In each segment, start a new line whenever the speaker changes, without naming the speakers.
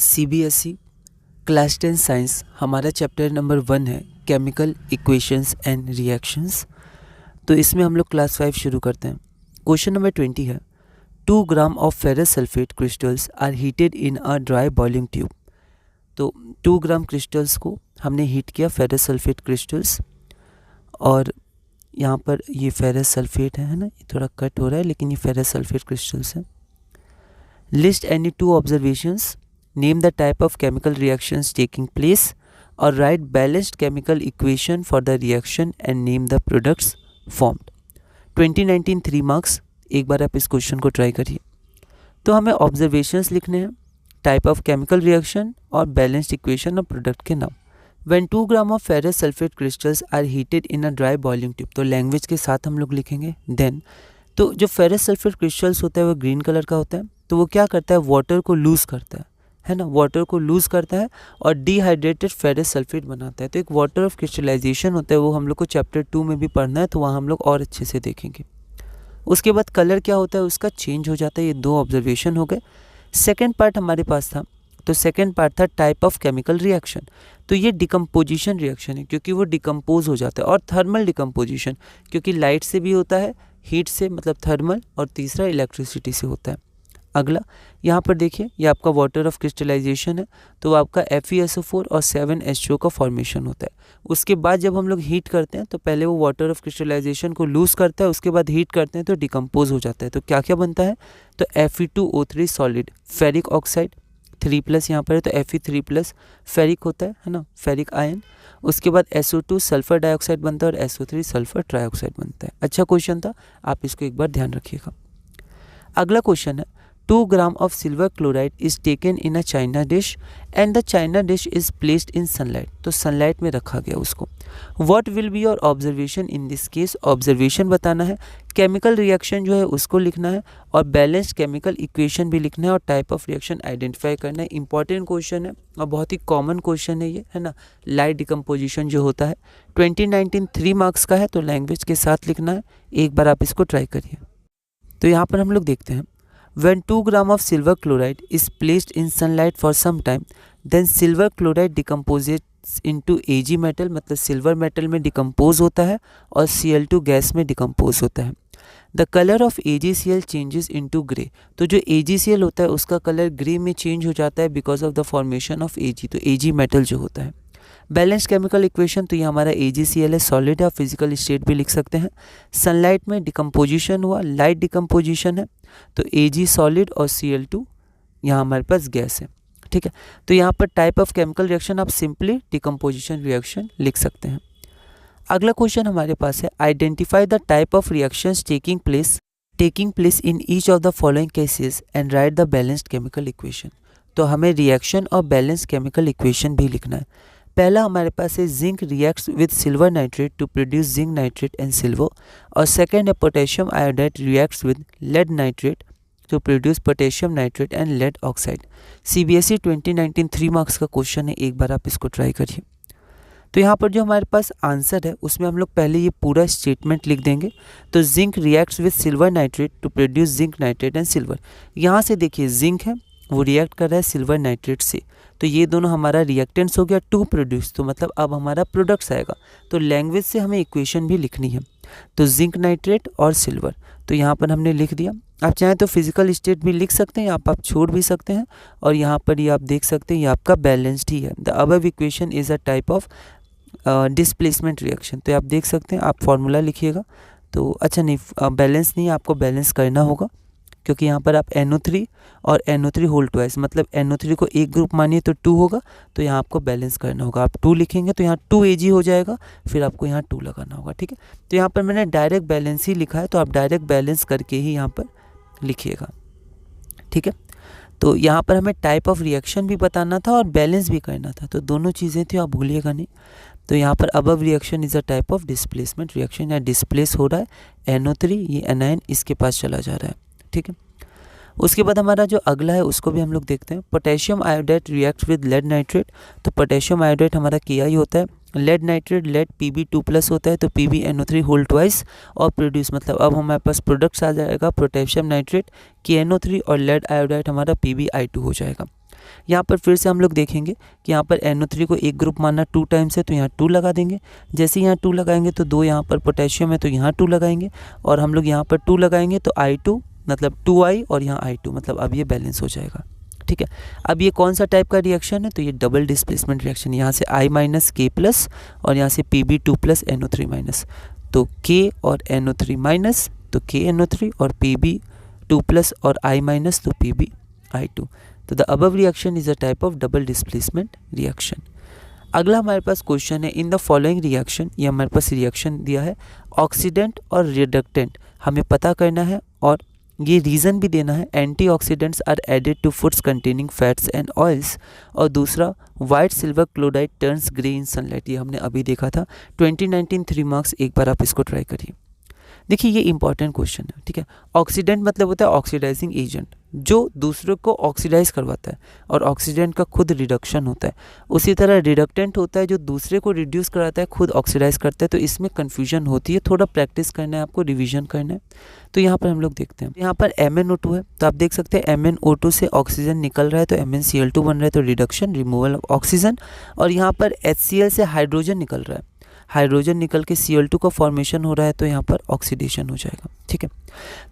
CBSE class 10 science हमारा chapter number 1 है chemical equations and reactions. तो इसमें हम लोग क्लास 5 शुरू करते हैं। क्वेश्चन नंबर 20 है 2 gram of ferrous sulphate crystals are heated in a dry boiling tube. तो 2 ग्राम क्रिस्टल्स को हमने हीट किया, फेरस सल्फेट क्रिस्टल्स, और यहाँ पर ये फेरस सल्फेट है ना, ये थोड़ा कट हो रहा है लेकिन ये फेरस सल्फेट क्रिस्टल्स है। List any 2 observations, name the type of chemical reactions taking place, or write balanced chemical equation for the reaction and name the products formed। 2019 3 marks. एक बार आप इस क्वेश्चन को ट्राई करिए। तो हमें ऑब्जर्वेशंस लिखने हैं, टाइप ऑफ केमिकल रिएक्शन और बैलेंस्ड इक्वेशन और प्रोडक्ट के नाम। When 2 gram of ferrous sulphate crystals are heated in a dry boiling tube, तो लैंग्वेज के साथ हम लोग लिखेंगे। देन तो जो फेरस सल्फेट क्रिस्टल्स होता है वो ग्रीन कलर का होता है, तो वो क्या करता है, वाटर को लूज़ करता है ना, वाटर को लूज़ करता है और डिहाइड्रेटेड फेरस सल्फेट बनाता है। तो एक वाटर ऑफ क्रिस्टलाइजेशन होता है, वो हम लोग को चैप्टर 2 में भी पढ़ना है, तो वहाँ हम लोग और अच्छे से देखेंगे। उसके बाद कलर क्या होता है उसका चेंज हो जाता है। ये 2 ऑब्जर्वेशन हो गए। सेकेंड पार्ट हमारे पास था, तो सेकेंड पार्ट था टाइप ऑफ केमिकल रिएक्शन। तो ये डिकम्पोजिशन रिएक्शन है क्योंकि वो डिकम्पोज हो जाता है, और थर्मल डिकम्पोजिशन क्योंकि लाइट से भी होता है, हीट से मतलब थर्मल, और तीसरा इलेक्ट्रिसिटी से होता है। अगला यहाँ पर देखिए, ये आपका वाटर ऑफ क्रिस्टलाइजेशन है, तो आपका FeSO4 और 7H2O का फॉर्मेशन होता है। उसके बाद जब हम लोग हीट करते हैं तो पहले वो वाटर ऑफ क्रिस्टलाइजेशन को लूज़ करता है, उसके बाद हीट करते हैं तो डिकम्पोज हो जाता है। तो क्या क्या बनता है, तो Fe2O3 सॉलिड, फेरिक ऑक्साइड 3+ यहाँ पर है तो Fe3+ फेरिक होता है ना, फेरिक आयन। उसके बाद SO2 सल्फर डाइऑक्साइड बनता है और SO3 सल्फर ट्राइऑक्साइड बनता है। अच्छा क्वेश्चन था, आप इसको एक बार ध्यान रखिएगा। अगला क्वेश्चन है 2 ग्राम of silver chloride is taken in a china dish and the china dish is placed in sunlight। तो सनलाइट में रखा गया उसको। What will be your observation in this case? Observation बताना है, केमिकल रिएक्शन जो है उसको लिखना है, और बैलेंस्ड केमिकल इक्वेशन भी लिखना है, और टाइप ऑफ रिएक्शन आइडेंटिफाई करना है। इंपॉर्टेंट क्वेश्चन है और बहुत ही कॉमन क्वेश्चन है ये, है ना। लाइट डिकम्पोजिशन जो होता है 2019 3 मार्क्स का है, तो लैंग्वेज के साथ लिखना है। एक बार आप इसको ट्राई करिए। तो यहाँ पर हम लोग देखते हैं, When 2 gram of silver chloride is placed in sunlight for some time, then silver chloride decomposes into Ag metal, मतलब सिल्वर मेटल में डिकम्पोज होता है और Cl2 गैस में डिकम्पोज होता है। The color of AgCl changes into grey। तो जो AgCl होता है उसका कलर ग्रे में चेंज हो जाता है because of the formation of Ag, तो Ag मेटल जो होता है। बैलेंस केमिकल इक्वेशन, तो ये हमारा AgCl है, सॉलिड है, फिजिकल स्टेट भी लिख सकते हैं। सनलाइट में डिकम्पोजिशन हुआ, लाइट डिकम्पोजिशन है, तो Ag सॉलिड और Cl2 यहाँ हमारे पास गैस है, ठीक है। तो यहाँ पर टाइप ऑफ केमिकल रिएक्शन आप सिंपली डिकम्पोजिशन रिएक्शन लिख सकते हैं। अगला क्वेश्चन हमारे पास है identify the type of reactions taking place in each of the following cases and right the balanced chemical equation. तो हमें रिएक्शन और बैलेंस केमिकल इक्वेशन भी लिखना है। पहला हमारे पास है zinc reacts with silver nitrate to produce zinc nitrate and silver, और सेकेंड है potassium iodide reacts with lead nitrate to produce potassium nitrate and lead oxide. CBSE 2019 3 marks का क्वेश्चन है, एक बार आप इसको ट्राई करिए। तो यहाँ पर जो हमारे पास आंसर है उसमें हम लोग पहले ये पूरा स्टेटमेंट लिख देंगे। तो zinc reacts with silver nitrate to produce zinc nitrate and silver. यहाँ से देखिए जिंक है वो रिएक्ट कर रहा है सिल्वर नाइट्रेट से, तो ये दोनों हमारा रिएक्टेंट्स हो गया टू प्रोड्यूस, तो मतलब अब हमारा प्रोडक्ट्स आएगा। तो लैंग्वेज से हमें इक्वेशन भी लिखनी है, तो जिंक नाइट्रेट और सिल्वर, तो यहाँ पर हमने लिख दिया। आप चाहें तो फिजिकल स्टेट भी लिख सकते हैं, आप छोड़ भी सकते हैं, और यहाँ पर ये आप देख सकते हैं ये आपका बैलेंस्ड ही है। The above equation is a type of displacement reaction. तो आप देख सकते हैं, आप फॉर्मूला लिखिएगा। तो अच्छा नहीं, बैलेंस नहीं, आपको बैलेंस करना होगा क्योंकि यहाँ पर आप NO3 और NO3 होल ट्वाइस, मतलब NO3 को एक ग्रुप मानिए तो 2 होगा, तो यहाँ आपको बैलेंस करना होगा। आप 2 लिखेंगे तो यहाँ 2 Ag हो जाएगा, फिर आपको यहाँ 2 लगाना होगा, ठीक है। तो यहाँ पर मैंने डायरेक्ट बैलेंस ही लिखा है, तो आप डायरेक्ट बैलेंस करके ही यहाँ पर लिखिएगा, ठीक है। तो यहाँ पर हमें टाइप ऑफ रिएक्शन भी बताना था और बैलेंस भी करना था, तो दोनों चीज़ें थी, आप भूलिएगा नहीं। तो यहाँ पर above reaction is a type of displacement reaction, या डिस्प्लेस हो रहा है NO3, ये एनायन इसके पास चला जा रहा है, ठीक है। उसके बाद हमारा जो अगला है उसको भी हम लोग देखते हैं। Potassium iodide react with lead nitrate, तो पोटेशियम आयोडाइड हमारा Ki होता है, लेड नाइट्रेट लेड Pb2+ होता है, तो PbNO3 होल ट्वाइस और प्रोड्यूस, मतलब अब हमारे पास प्रोडक्ट्स आ जाएगा पोटेशियम नाइट्रेट KNO3 और लेड आयोडाइड हमारा PbI2 हो जाएगा। यहाँ पर फिर से हम लोग देखेंगे कि यहाँ पर NO3 को एक ग्रुप मानना 2 टाइम्स है तो यहाँ 2 लगा देंगे। जैसे यहाँ 2 लगाएंगे तो 2 यहाँ पर पोटेशियम है तो यहाँ 2 लगाएंगे, और हम लोग यहाँ पर 2 लगाएंगे तो I2 मतलब 2I और यहाँ I2 मतलब अब ये बैलेंस हो जाएगा। ठीक है, अब ये कौन सा टाइप का रिएक्शन है, तो ये डबल डिस्प्लेसमेंट रिएक्शन। यहाँ से I माइनस K प्लस और यहाँ से Pb2 प्लस NO3 माइनस, तो K और NO3 माइनस तो KNO3 और Pb2 प्लस और I माइनस तो PbI2। तो the above reaction is a type of double displacement reaction. अगला हमारे पास क्वेश्चन है, इन द फॉलोइंग रिएक्शन, ये हमारे पास रिएक्शन दिया है, ऑक्सीडेंट और रिडक्टेंट हमें पता करना है और ये रीज़न भी देना है। Antioxidants are added to foods containing fats and oils, और दूसरा white silver chloride turns grey in sunlight, ये हमने अभी देखा था 2019 3 मार्क्स। एक बार आप इसको ट्राई करिए। देखिए ये इंपॉर्टेंट क्वेश्चन है। ठीक है, ऑक्सीडेंट मतलब होता है ऑक्सीडाइजिंग एजेंट, जो दूसरे को ऑक्सीडाइज करवाता है, और ऑक्सीडेंट का खुद रिडक्शन होता है। उसी तरह रिडक्टेंट होता है जो दूसरे को रिड्यूस कराता है, खुद ऑक्सीडाइज करता है। तो इसमें कन्फ्यूजन होती है, थोड़ा प्रैक्टिस करना है आपको, रिवीजन करना है। तो यहाँ पर हम लोग देखते हैं, यहाँ पर MnO2 है, तो आप देख सकते हैं MnO2 से ऑक्सीजन निकल रहा है तो MnCl2 बन रहा है, तो रिडक्शन, रिमूवल ऑफ ऑक्सीजन। और यहाँ पर HCl से हाइड्रोजन निकल रहा है, हाइड्रोजन निकल के Cl2 का फॉर्मेशन हो रहा है, तो यहाँ पर ऑक्सीडेशन हो जाएगा। ठीक है,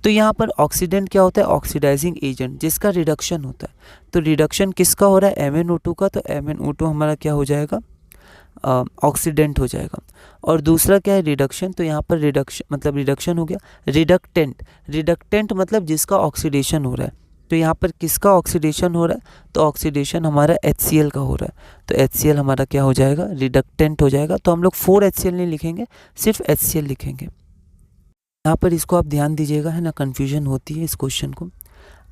तो यहाँ पर ऑक्सीडेंट क्या होता है, ऑक्सीडाइजिंग एजेंट जिसका रिडक्शन होता है। तो रिडक्शन किसका हो रहा है, MnO2 का, तो MnO2 हमारा क्या हो जाएगा, ऑक्सीडेंट हो जाएगा। और दूसरा क्या है, रिडक्शन, तो यहाँ पर रिडक्शन मतलब रिडक्शन हो गया। रिडक्टेंट, रिडक्टेंट मतलब जिसका ऑक्सीडेशन हो रहा है, तो यहाँ पर किसका ऑक्सीडेशन हो रहा है, तो ऑक्सीडेशन हमारा HCl का हो रहा है, तो HCl हमारा क्या हो जाएगा, रिडक्टेंट हो जाएगा। तो हम लोग 4HCl नहीं लिखेंगे, सिर्फ HCl लिखेंगे। यहाँ पर इसको आप ध्यान दीजिएगा, है ना, कन्फ्यूजन होती है इस क्वेश्चन को।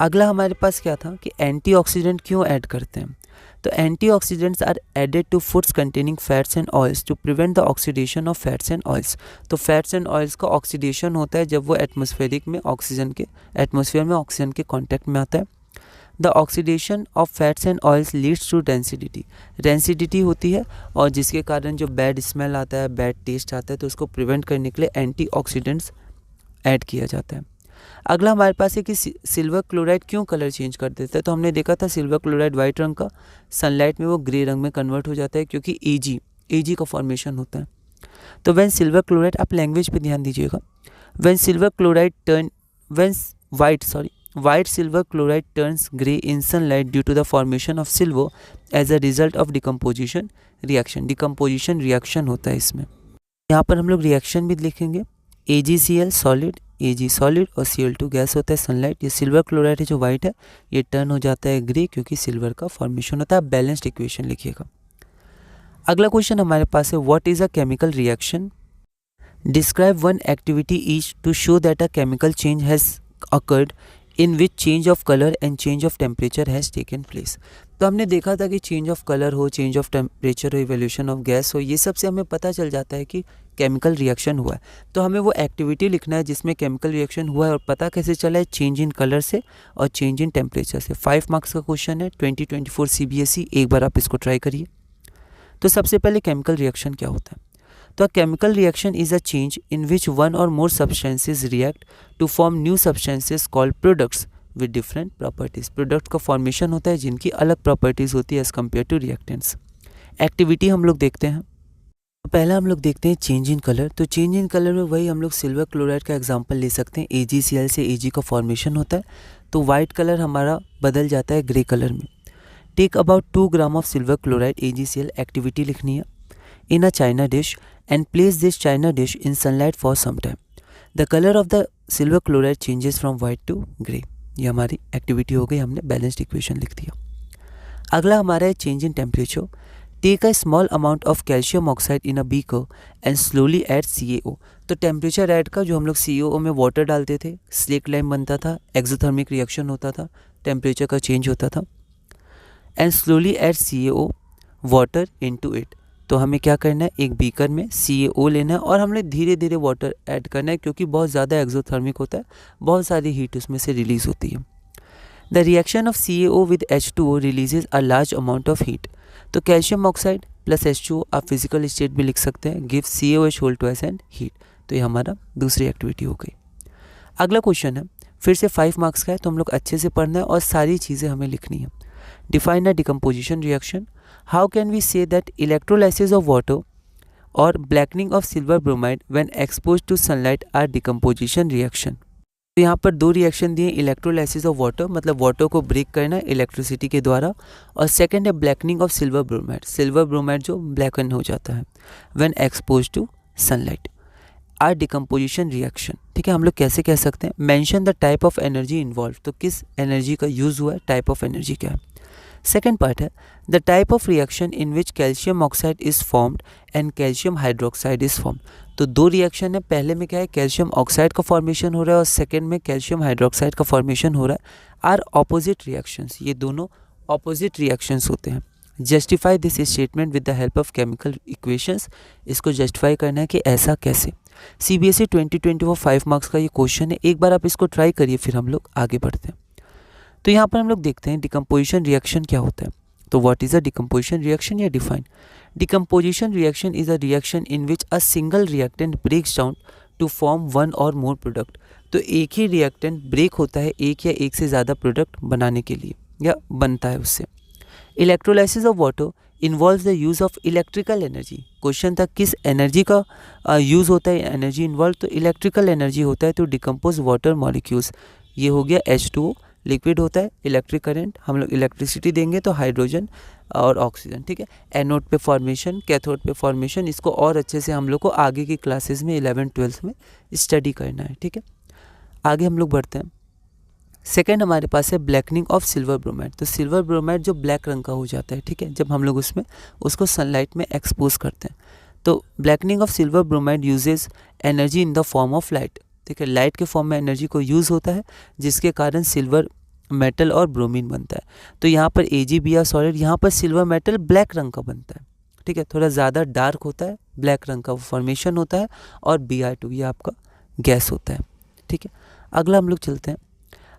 अगला हमारे पास क्या था कि एंटीऑक्सीडेंट क्यों ऐड करते हैं, तो antioxidants are added to foods containing fats and oils to prevent the oxidation of fats and oils. तो फैट्स एंड ऑयल्स का ऑक्सीडेशन होता है जब वो एटमॉस्फेयर में ऑक्सीजन के कांटेक्ट में आता है। The oxidation of fats and oils leads to rancidity होती है, और जिसके कारण जो बैड स्मेल आता है, बैड टेस्ट आता है, तो उसको प्रिवेंट करने के लिए एंटीऑक्सीडेंट्स ऐड किया जाता है। अगला हमारे पास है कि सिल्वर क्लोराइड क्यों कलर चेंज कर देता है, तो हमने देखा था सिल्वर क्लोराइड वाइट रंग का, सनलाइट में वो ग्रे रंग में कन्वर्ट हो जाता है क्योंकि एजी का फॉर्मेशन होता है। तो व्हेन सिल्वर क्लोराइड, आप लैंग्वेज पे ध्यान दीजिएगा, white silver chloride turns gray in sunlight due to the formation of silver as a result of decomposition reaction होता है इसमें। यहाँ पर हम लोग रिएक्शन भी लिखेंगे, AgCl सॉलिड और Cl2 गैस होता है सनलाइट। ये सिल्वर क्लोराइड है जो वाइट है, ये टर्न हो जाता है ग्रे क्योंकि सिल्वर का फॉर्मेशन होता है। बैलेंस्ड इक्वेशन लिखिएगा। अगला क्वेश्चन हमारे पास है, what is a chemical reaction, describe one activity each to show that a chemical change has occurred in which change of colour and change of temperature has taken place. तो हमने देखा था कि चेंज ऑफ कलर हो, change of temperature हो, evolution of gas हो, ये सब से हमें पता चल जाता है कि केमिकल रिएक्शन हुआ है। तो हमें वो एक्टिविटी लिखना है जिसमें केमिकल रिएक्शन हुआ है, और पता कैसे चला है, चेंज इन कलर से और चेंज इन टेम्परेचर से। 5 मार्क्स का क्वेश्चन है, 2024 CBSE, एक बार आप इसको ट्राई करिए। तो सबसे पहले केमिकल रिएक्शन क्या होता है, तो a chemical reaction is a change in which one or more substances react to form new substances called products with different properties। Product का फॉर्मेशन होता है जिनकी अलग प्रॉपर्टीज होती है as compare to reactants. Activity हम लोग देखते हैं, पहला हम लोग देखते हैं चेंज इन कलर। तो चेंज इन कलर में वही हम लोग सिल्वर क्लोराइड का एग्जांपल ले सकते हैं, AgCl से Ag का फॉर्मेशन होता है, तो वाइट कलर हमारा बदल जाता है ग्रे कलर में। Take about 2 gram of silver chloride AgCl, activity लिखनी है, in a china dish and place this china dish in sunlight for some time. The color of the silver chloride changes from white to grey। ये हमारी activity हो गई, हमने balanced equation लिख दिया। अगला हमारा है change in temperature. Take a small amount of calcium oxide in a beaker and slowly add CaO। तो टेम्परेचर ऐड का जो हम लोग CaO में वाटर डालते थे, स्लेक लाइम बनता था, एक्सोथर्मिक रिएक्शन होता था, टेम्परेचर का चेंज होता था। And slowly add CaO water into it. तो हमें क्या करना है, एक बीकर में CaO लेना है और हमने धीरे धीरे वाटर ऐड करना है क्योंकि बहुत ज़्यादा एक्सोथर्मिक होता है, बहुत सारी हीट उसमें से रिलीज होती है। The reaction of CaO with H2O releases a large amount of heat. तो कैल्शियम ऑक्साइड प्लस H2O, आप फिजिकल स्टेट भी लिख सकते हैं, give CaOH whole twice and heat. तो ये हमारा दूसरी एक्टिविटी हो गई। अगला क्वेश्चन है, फिर से 5 मार्क्स का है, तो हम लोग अच्छे से पढ़ना है और सारी चीज़ें हमें लिखनी है। Define a decomposition reaction. How can we say that electrolysis of water or blackening of silver bromide when exposed to sunlight are decomposition reaction? तो यहाँ पर दो रिएक्शन दिए, इलेक्ट्रोलाइसिस ऑफ वाटर मतलब वाटर को ब्रेक करना इलेक्ट्रिसिटी के द्वारा, और सेकंड है blackening of silver bromide, silver bromide जो ब्लैकन हो जाता है when expose to sunlight are decomposition reaction. ठीक है, हम लोग कैसे कह सकते हैं, mention the type of energy involve, तो किस एनर्जी का यूज़ हुआ है, टाइप ऑफ एनर्जी क्या है। सेकेंड पार्ट है the type of reaction in which calcium oxide is formed and calcium hydroxide is formed. तो दो रिएक्शन है, पहले में क्या है कैल्शियम ऑक्साइड का फॉर्मेशन हो रहा है और सेकेंड में कैल्शियम हाइड्रोक्साइड का फॉर्मेशन हो रहा है। आर ऑपोजिट रिएक्शंस, ये दोनों ऑपोजिट रिएक्शंस होते हैं। Justify this statement with the help of chemical equations, इसको जस्टिफाई करना है कि ऐसा कैसे। CBSE 2024 5 मार्क्स का ये क्वेश्चन है, एक बार आप इसको ट्राई करिए फिर हम लोग आगे बढ़ते हैं। तो यहाँ पर हम लोग देखते हैं डिकम्पोजिशन रिएक्शन क्या होता है। तो what is a decomposition reaction या define. Decomposition reaction is a reaction in which a single reactant breaks down to form one or more product. तो एक ही रिएक्टेंट ब्रेक होता है एक या एक से ज़्यादा प्रोडक्ट बनाने के लिए या बनता है उससे। Electrolysis of water involve the use of electrical energy. Question था किस एनर्जी का यूज़ होता है एनर्जी इन्वॉल्व, तो इलेक्ट्रिकल एनर्जी होता है टू डिकम्पोज वाटर मॉलिक्यूल्स। ये हो गया H2O, लिक्विड होता है, इलेक्ट्रिक करंट, हम लोग इलेक्ट्रिसिटी देंगे तो हाइड्रोजन और ऑक्सीजन। ठीक है, एनोड पे फॉर्मेशन, कैथोड पे फॉर्मेशन, इसको और अच्छे से हम लोग को आगे की क्लासेस में 11th-12th में स्टडी करना है। ठीक है, आगे हम लोग बढ़ते हैं। सेकेंड हमारे पास है ब्लैकनिंग ऑफ सिल्वर ब्रोमाइड। तो सिल्वर ब्रोमाइड जो ब्लैक रंग का हो जाता है, ठीक है, जब हम लोग उसमें उसको सनलाइट में एक्सपोज करते हैं। तो blackening of silver bromide uses energy in the form of light. ठीक है, लाइट के फॉर्म में एनर्जी को यूज़ होता है जिसके कारण सिल्वर मेटल और ब्रोमीन बनता है। तो यहाँ पर AgBr सॉलिड, यहाँ पर सिल्वर मेटल ब्लैक रंग का बनता है। ठीक है, थोड़ा ज़्यादा डार्क होता है, ब्लैक रंग का फॉर्मेशन होता है, और Br2 ये आपका गैस होता है। ठीक है, अगला हम लोग चलते हैं।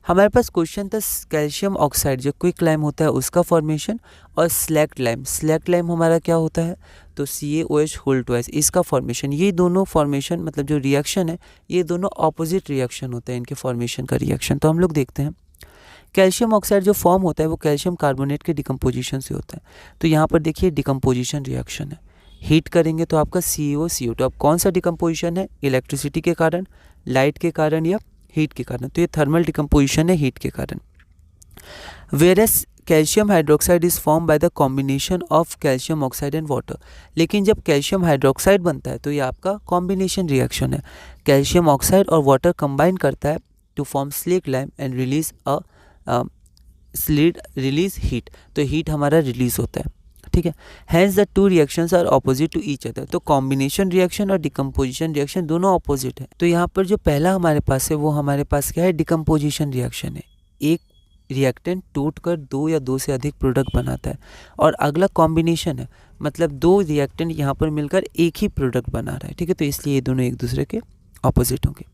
हमारे पास क्वेश्चन था कैल्शियम ऑक्साइड जो क्विक लाइम होता है उसका फॉर्मेशन, और स्लैक्ड लाइम, स्लैक्ड लाइम हमारा क्या होता है, तो CaOH होल ट्वाइस इसका फॉर्मेशन। ये दोनों फॉर्मेशन मतलब जो रिएक्शन है ये दोनों ऑपोजिट रिएक्शन होते हैं इनके फॉर्मेशन का रिएक्शन। तो हम लोग देखते हैं कैल्शियम ऑक्साइड जो फॉर्म होता है वो कैल्शियम कार्बोनेट के डिकम्पोजिशन से होता है। तो यहाँ पर देखिए डिकम्पोजिशन रिएक्शन है, हीट करेंगे तो आपका CaO CO2। अब कौन सा डिकम्पोजिशन है, इलेक्ट्रिसिटी के कारण, लाइट के कारण या हीट के कारण, तो ये थर्मल डिकम्पोजिशन है हीट के कारण। Whereas calcium hydroxide is form by the combination of calcium oxide and water. लेकिन जब कैल्शियम हाइड्रोक्साइड बनता है तो ये आपका कॉम्बिनेशन रिएक्शन है, कैल्शियम ऑक्साइड और वाटर कंबाइन करता है to form slake lime and release release heat. तो हीट हमारा रिलीज होता है। ठीक है, hence the two reactions are opposite to each other. तो कॉम्बिनेशन रिएक्शन और डिकम्पोजिशन रिएक्शन दोनों ऑपोजिट है। तो यहाँ पर जो पहला हमारे पास है वो हमारे पास क्या है, डिकम्पोजिशन रिएक्शन है, एक रिएक्टेंट टूटकर दो या दो से अधिक प्रोडक्ट बनाता है। और अगला कॉम्बिनेशन है, मतलब दो रिएक्टेंट यहाँ पर मिलकर एक ही प्रोडक्ट बना रहा है। ठीक है, तो इसलिए ये दोनों एक दूसरे के ऑपोजिट होंगे।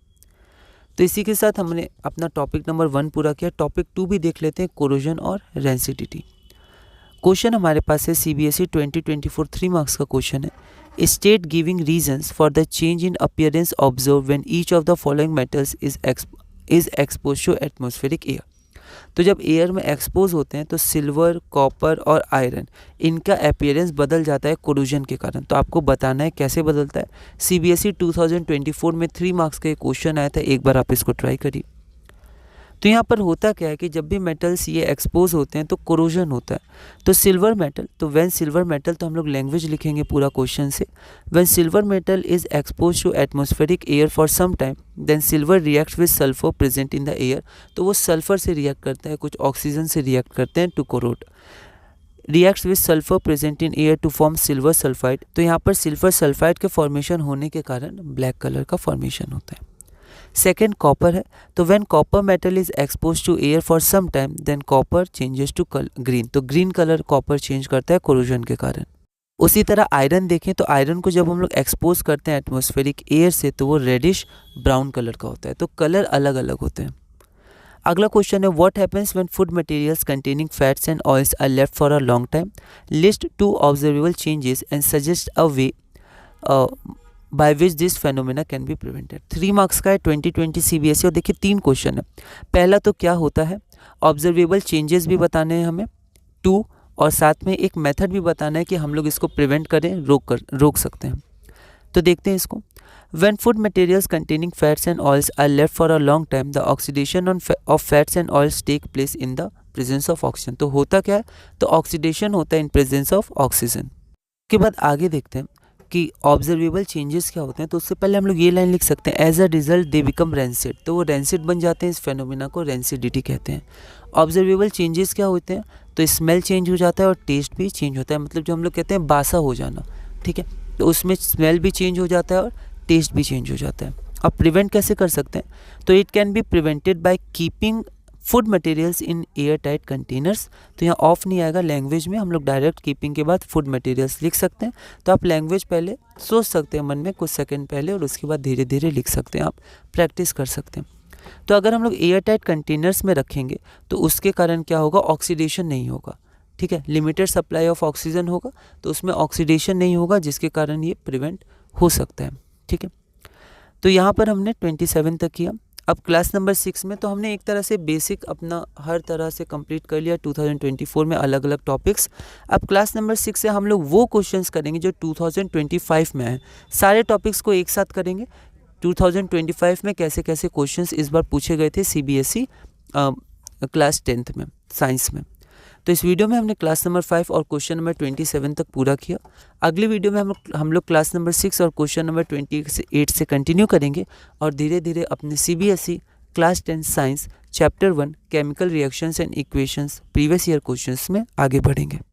तो इसी के साथ हमने अपना टॉपिक नंबर 1 पूरा किया। टॉपिक 2 भी देख लेते हैं, कोरोजन और रेंसिडिटी। क्वेश्चन हमारे पास है CBSE 2024 3 मार्क्स का क्वेश्चन है। State giving reasons for the change in appearance observe when each of the following metals is expose to atmospheric air. तो जब एयर में एक्सपोज होते हैं तो सिल्वर, कॉपर और आयरन इनका अपीयरेंस बदल जाता है कोरोजन के कारण। तो आपको बताना है कैसे बदलता है। CBSE 2024 में 3 मार्क्स का ये क्वेश्चन आया था, एक बार आप इसको ट्राई करिए। तो यहाँ पर होता क्या है कि जब भी मेटल्स ये एक्सपोज होते हैं तो कोरोजन होता है। तो सिल्वर मेटल, तो व्हेन सिल्वर मेटल, तो हम लोग लैंग्वेज लिखेंगे पूरा क्वेश्चन से। When silver metal is expose to atmospheric air for some time then silver reacts with sulphur present in the air. तो वो सल्फर से रिएक्ट करता है, कुछ ऑक्सीजन से रिएक्ट करते हैं to corrode. Reacts with sulphur present in air to form silver sulphide. तो यहाँ पर सिल्वर सल्फाइड के फॉर्मेशन होने के कारण ब्लैक कलर का फॉर्मेशन होता है। सेकेंड कॉपर है, तो when copper metal is expose to air for some time then copper changes to green. तो ग्रीन कलर कॉपर चेंज करता है कोरोजन के कारण। उसी तरह आयरन देखें तो आयरन को जब हम लोग एक्सपोज करते हैं एटमॉस्फेरिक एयर से तो वो रेडिश ब्राउन कलर का होता है। तो कलर अलग अलग होते हैं। अगला क्वेश्चन है what happens when food materials containing fats and oils are left for a long time. List 2 observable changes and suggest a way by which this phenomena can be prevented. 3 marks का है 2020 CBSE। और देखिए 3 question है। पहला तो क्या होता है, ऑब्जर्वेबल चेंजेस भी बताने हैं हमें, 2 और साथ में एक मेथड भी बताना है कि हम लोग इसको प्रिवेंट करें, रोक सकते हैं। तो देखते हैं इसको। When food materials containing fats and oils are left for a long time, the oxidation of fats and oils take place in the presence of oxygen. तो होता क्या है, तो ऑक्सीडेशन होता है इन प्रेजेंस ऑफ ऑक्सीजन। के बाद आगे देखते हैं कि ऑब्जर्वेबल चेंजेस क्या होते हैं। तो उससे पहले हम लोग ये लाइन लिख सकते हैं, as a result they become rancid. तो वो रेंसिड बन जाते हैं, इस फेनोमेना को रेंसिडिटी कहते हैं। ऑब्जर्वेबल चेंजेस क्या होते हैं, तो स्मेल चेंज हो जाता है और टेस्ट भी चेंज होता है, मतलब जो हम लोग कहते हैं बासा हो जाना, ठीक है। तो उसमें स्मेल भी चेंज हो जाता है और टेस्ट भी चेंज हो जाता है। अब प्रिवेंट कैसे कर सकते हैं, तो it can be prevented by keeping food materials in air tight containers. तो यहाँ ऑफ नहीं आएगा, लैंग्वेज में हम लोग डायरेक्ट कीपिंग के बाद फूड मटेरियल्स लिख सकते हैं। तो आप लैंग्वेज पहले सोच सकते हैं मन में कुछ सेकंड पहले, और उसके बाद धीरे धीरे लिख सकते हैं, आप प्रैक्टिस कर सकते हैं। तो अगर हम लोग एयर टाइट कंटेनर्स में रखेंगे तो उसके कारण क्या होगा, ऑक्सीडेशन नहीं होगा, ठीक है। लिमिटेड सप्लाई ऑफ ऑक्सीजन होगा, तो उसमें ऑक्सीडेशन नहीं होगा, जिसके कारण ये प्रिवेंट हो सकता है, ठीक है। तो यहाँ पर हमने 27 तक किया। अब क्लास नंबर 6 में तो हमने एक तरह से बेसिक अपना हर तरह से कंप्लीट कर लिया 2024 में अलग अलग टॉपिक्स। अब क्लास नंबर 6 से हम लोग वो क्वेश्चंस करेंगे जो 2025 में हैं। सारे टॉपिक्स को एक साथ करेंगे। 2025 में कैसे कैसे क्वेश्चंस इस बार पूछे गए थे CBSE क्लास 10th में साइंस में। तो इस वीडियो में हमने क्लास नंबर 5 और क्वेश्चन नंबर 27 तक पूरा किया। अगली वीडियो में हम लोग क्लास नंबर 6 और क्वेश्चन नंबर 28 से कंटिन्यू करेंगे और धीरे धीरे अपने CBSE class 10 science chapter 1 chemical reactions and equations previous year questions में आगे बढ़ेंगे।